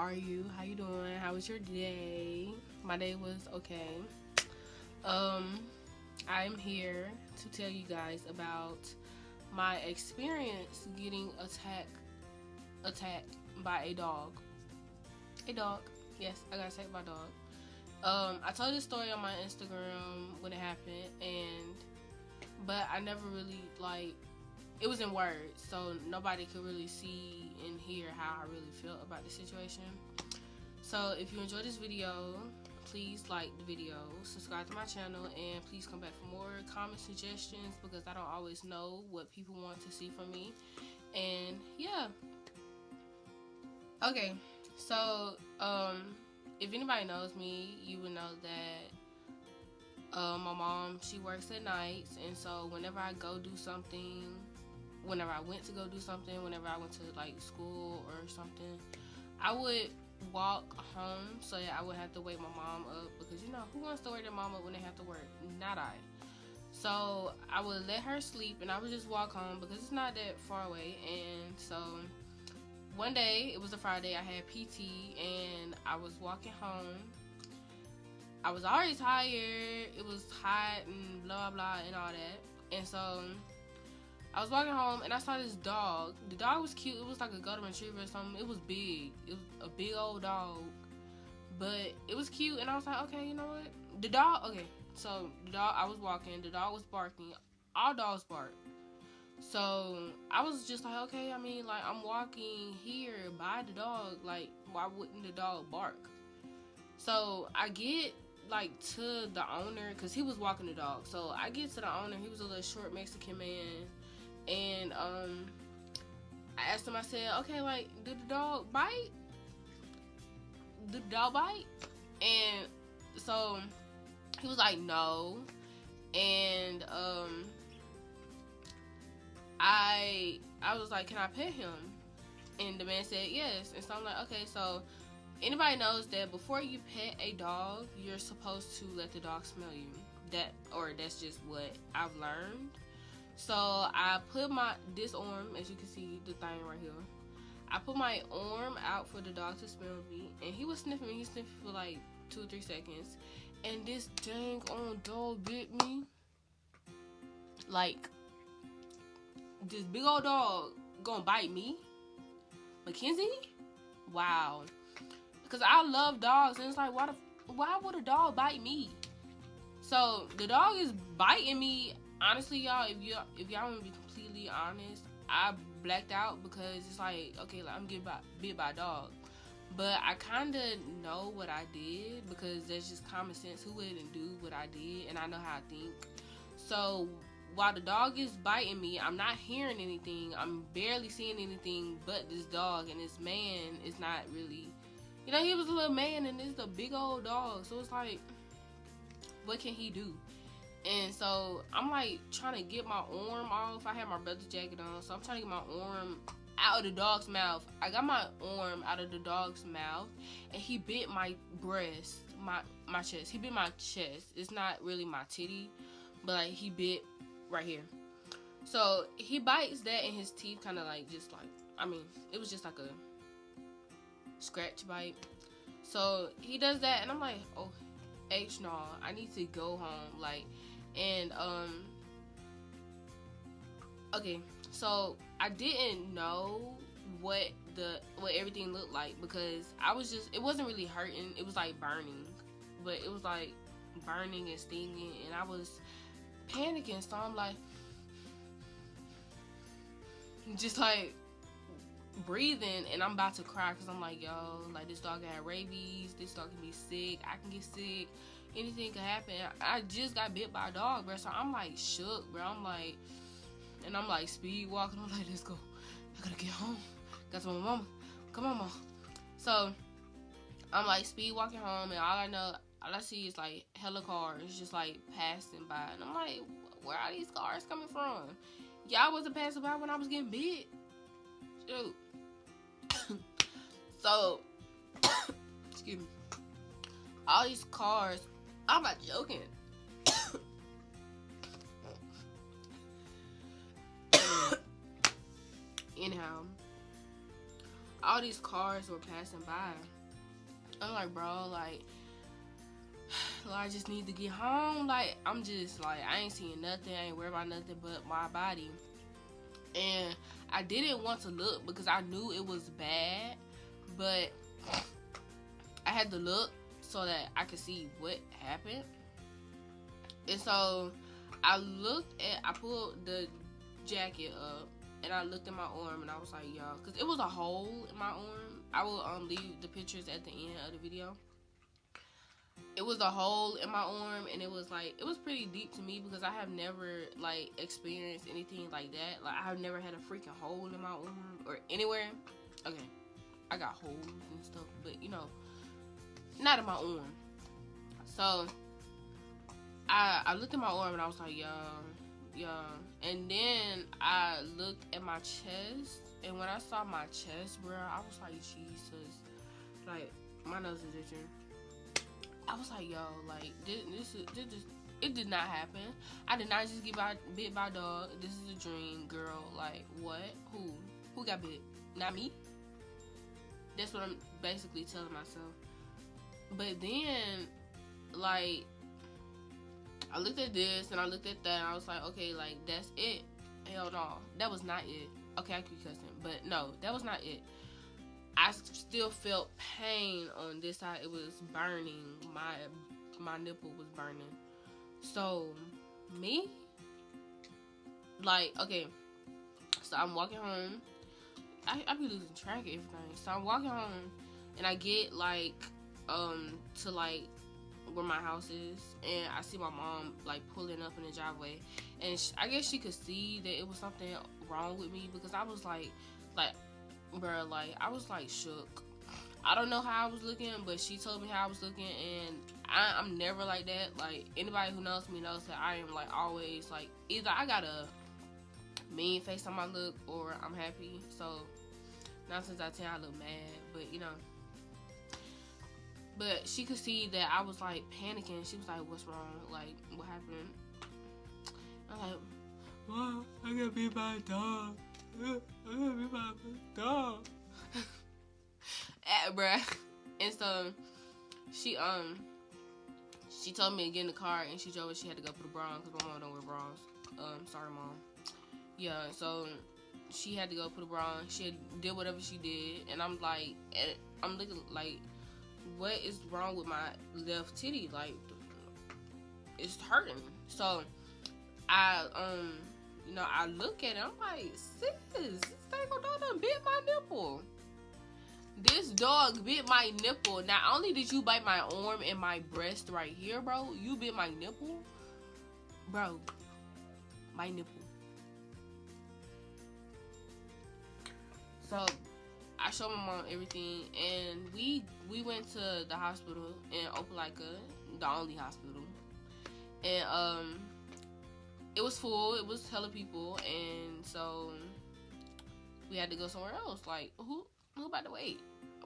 are you? How you doing? How was your day? My day was okay. Um, I'm here to tell you guys about my experience getting attacked by a dog. A dog. Yes, I got attacked by a dog. I told this story on my Instagram when it happened, but I never really it was in words, so nobody could really see and hear how I really felt about the situation. So if you enjoyed this video, please like the video, subscribe to my channel, and please come back for more comment suggestions because I don't always know what people want to see from me. And yeah. Okay, so if anybody knows me, you would know that my mom, she works at nights, and so whenever I go do something, whenever I went to go do something, whenever I went to school or something, I would walk home so that I would have to wake my mom up because who wants to wake their mom up when they have to work? Not I. So I would let her sleep and I would just walk home because it's not that far away. And so one day, it was a Friday, I had PT and I was walking home. I was already tired, it was hot and blah blah and all that. And so I was walking home and I saw this dog. The dog was cute. It was like a golden retriever or something. It was big. It was a big old dog. But it was cute and I was like, okay, you know what? The dog, okay. So the dog, I was walking. The dog was barking. All dogs bark. So I was just like, okay, I'm walking here by the dog. Why wouldn't the dog bark? So I get to the owner because he was walking the dog. So I get to the owner. He was a little short Mexican man. And I asked him, I said, okay, did the dog bite? Did the dog bite? And so he was like, no. And I was like, can I pet him? And the man said yes. And so I'm like, okay, so anybody knows that before you pet a dog, you're supposed to let the dog smell you. That's just what I've learned. So I put this arm, as you can see, the thing right here. I put my arm out for the dog to smell me, and he was sniffing me. He sniffed for 2 or 3 seconds, and this dang on dog bit me. This big old dog gonna bite me, Mackenzie? Wow. Because I love dogs, and it's like, why would a dog bite me? So the dog is biting me. Honestly, y'all, if y'all want to be completely honest, I blacked out because it's okay, I'm getting bit by a dog. But I kind of know what I did because that's just common sense. Who wouldn't do what I did? And I know how I think. So while the dog is biting me, I'm not hearing anything. I'm barely seeing anything but this dog. And this man is not really, he was a little man and it's a big old dog. So it's what can he do? And so I'm trying to get my arm off. I had my brother's jacket on, so I'm trying to get my arm out of the dog's mouth. I got my arm out of the dog's mouth, and he bit my breast, my chest. He bit my chest. It's not really my titty, but he bit right here. So he bites that, and his teeth kind of it was just a scratch bite. So he does that, and I'm like, oh, H no, I need to go home. And okay, so I didn't know what everything looked like because it wasn't really hurting. It was burning, but it was burning and stinging, and I was panicking. So I'm just breathing, and I'm about to cry because I'm yo, this dog got rabies. This dog can be sick. I can get sick. Anything could happen. I just got bit by a dog, bro. So I'm shook, bro. I'm speed walking. I'm let's go. I gotta get home. Got to my mama. Come on, mom. So I'm speed walking home, and all I see is hella cars just passing by, and I'm where are these cars coming from? Y'all wasn't passing by when I was getting bit. Shoot. So excuse me. All these cars. I'm not joking. Anyhow, all these cars were passing by, I'm like, bro, like, I just need to get home. Like, I'm just like, I ain't seeing nothing. I ain't worried about nothing but my body. And I didn't want to look because I knew it was bad, but I had to look so that I could see what happened. And so I pulled the jacket up, and I looked at my arm, and I was like, y'all, because it was a hole in my arm. I will leave the pictures at the end of the video. It was a hole in my arm, and it was pretty deep to me because I have never like experienced anything like that. Like, I've never had a freaking hole in my arm or anywhere. Okay, I got holes and stuff, but you know, not in my arm. So I looked at my arm, and I was like, yeah. And then I looked at my chest, and when I saw my chest, bro, I was like, Jesus, like, my nose is itching. I was like, yo, like, this it did not happen. I did not just get bit by a dog. This is a dream, girl. Like, what? Who got bit? Not me? That's what I'm basically telling myself. But then, like, I looked at this and I looked at that, and I was like, okay, like, that's it. Hell no. That was not it. Okay, I keep cussing. But no, that was not it. I still felt pain on this side. It was burning. My nipple was burning. So, me? Like, okay. So, I'm walking home. I be losing track of everything. So, I'm walking home, and I get, like, to, like, where my house is, and I see my mom, like, pulling up in the driveway, and I guess she could see that it was something wrong with me, because I was like, bro, like, I was like shook. I don't know how I was looking, but she told me how I was looking, and I'm never like that. Like, anybody who knows me knows that I am, like, always, like, either I got a mean face on my look, or I'm happy. So 9 times out of 10 I look mad, but you know. But she could see that I was, like, panicking. She was like, what's wrong? Like, what happened? I'm like, well, I got beat by a dog. I got beat by a dog. Bruh. And so, she told me to get in the car, and she told me she had to go for the bras, because my mom don't wear bras. Sorry, Mom. Yeah, so she had to go put a bra on. She did whatever she did, and I'm like, I'm looking like, what is wrong with my left titty? Like, it's hurting. So I look at it, I'm like, sis, this dang dog done bit my nipple. This dog bit my nipple. Not only did you bite my arm and my breast right here, bro, you bit my nipple. Bro, my nipple. So I showed my mom everything, and we went to the hospital in Opelika, the only hospital, and it was full. It was hella people, and so we had to go somewhere else. Like, who about to wait?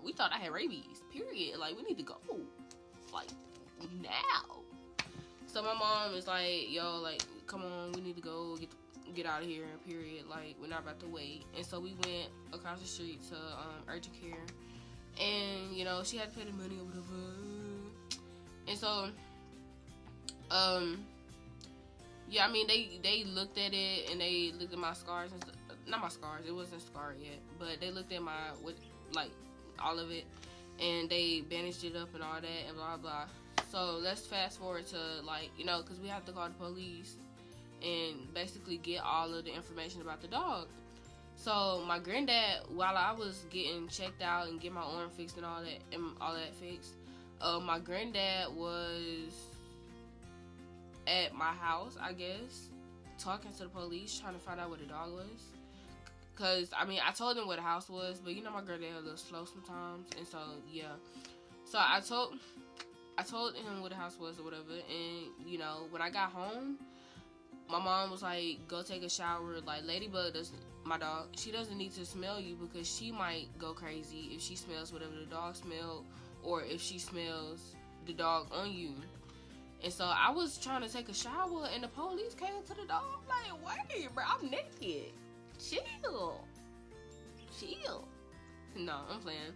We thought I had rabies. Period. Like, we need to go, like, now. So my mom is like, yo, like, come on, we need to go get out of here, period. Like, we're not about to wait. And so we went across the street to urgent care, and you know, she had to pay the money or whatever. And so yeah, I mean, they looked at it, and they looked at my scars and stuff. Not my scars, it wasn't scarred yet, but they looked at like all of it, and they bandaged it up and all that and blah blah. So let's fast forward to, like, you know, because we have to call the police and basically get all of the information about the dog. So my granddad, while I was getting checked out and get my arm fixed and all that fixed, my granddad was at my house, I guess, talking to the police, trying to find out where the dog was. Cause I mean, I told him where the house was, but you know, my granddad a little slow sometimes, and so yeah. So I told him where the house was or whatever, and you know, when I got home, my mom was like, go take a shower. Like, Ladybug my dog, she doesn't need to smell you, because she might go crazy if she smells whatever the dog smelled, or if she smells the dog on you. And so I was trying to take a shower, and the police came to the dog. I'm like, wait, bro, I'm naked. Chill. No, I'm playing.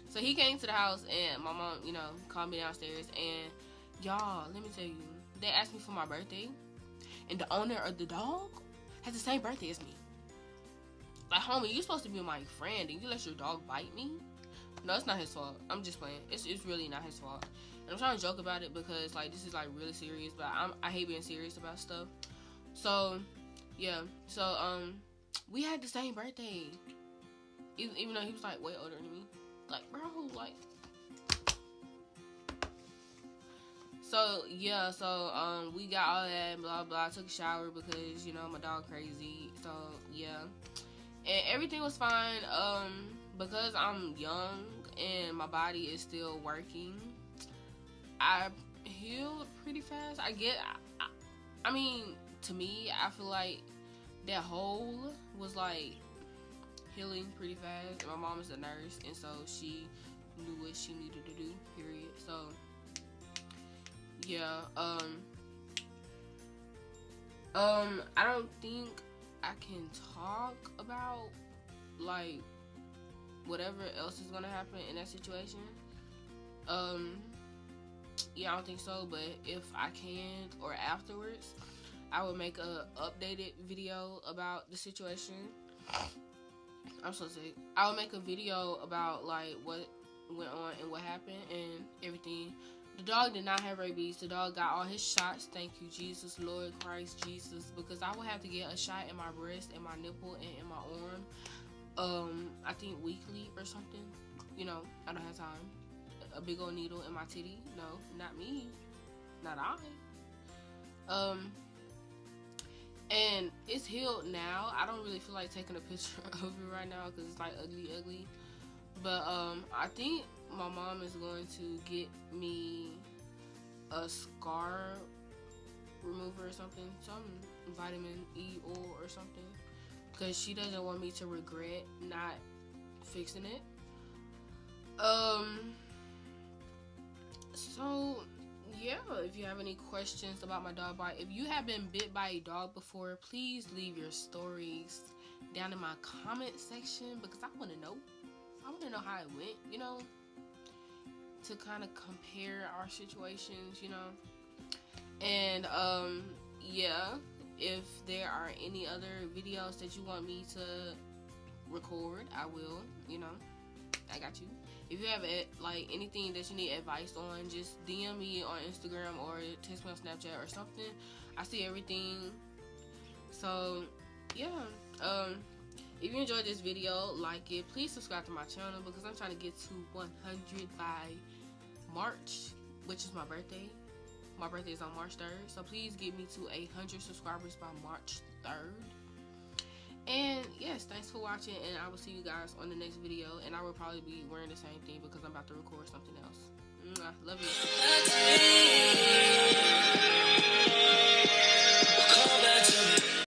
So he came to the house, and my mom, you know, called me downstairs. And y'all, let me tell you, they asked me for my birthday, and the owner of the dog has the same birthday as me. Like, homie, you supposed to be my friend, and you let your dog bite me? No, it's not his fault. I'm just playing. It's really not his fault. And I'm trying to joke about it because, like, this is, like, really serious. But I hate being serious about stuff. So, yeah. So, we had the same birthday. Even though he was, like, way older than me. Like, bro, like. So, yeah. So, we got all that, blah, blah. I took a shower because, you know, my dog crazy. So, yeah. And everything was fine. Because I'm young and my body is still working, I healed pretty fast. I mean, to me, I feel like that hole was like healing pretty fast. And my mom is a nurse, and so she knew what she needed to do, period. So, yeah, I don't think I can talk about, like, whatever else is gonna happen in that situation. Yeah, I don't think so, but if I can, or afterwards, I will make a updated video about the situation. I'm so sick. I will make a video about, like, what went on and what happened and everything. The dog did not have rabies. The dog got all his shots. Thank you, Jesus, Lord Christ, Jesus. Because I would have to get a shot in my breast, in my nipple, and in my arm. I think weekly or something. You know, I don't have time. A big old needle in my titty. No, not me. Not I. And it's healed now. I don't really feel like taking a picture of it right now because it's like ugly. But I think my mom is going to get me a scar remover or something. Some vitamin E oil or something. Because she doesn't want me to regret not fixing it. So, yeah, if you have any questions about my dog bite, if you have been bit by a dog before, please leave your stories down in my comment section because I want to know. I want to know how it went, you know, to kind of compare our situations, you know. And, yeah, if there are any other videos that you want me to record, I will, you know. I got you. If you have like anything that you need advice on, just DM me on Instagram or text me on Snapchat or something. I see everything. So yeah, if you enjoyed this video, like it. Please subscribe to my channel because I'm trying to get to 100 by March, which is my birthday. My birthday is on March 3rd, so please get me to 100 subscribers by March 3rd. And yes, thanks for watching, and I will see you guys on the next video. And I will probably be wearing the same thing because I'm about to record something else. Love you.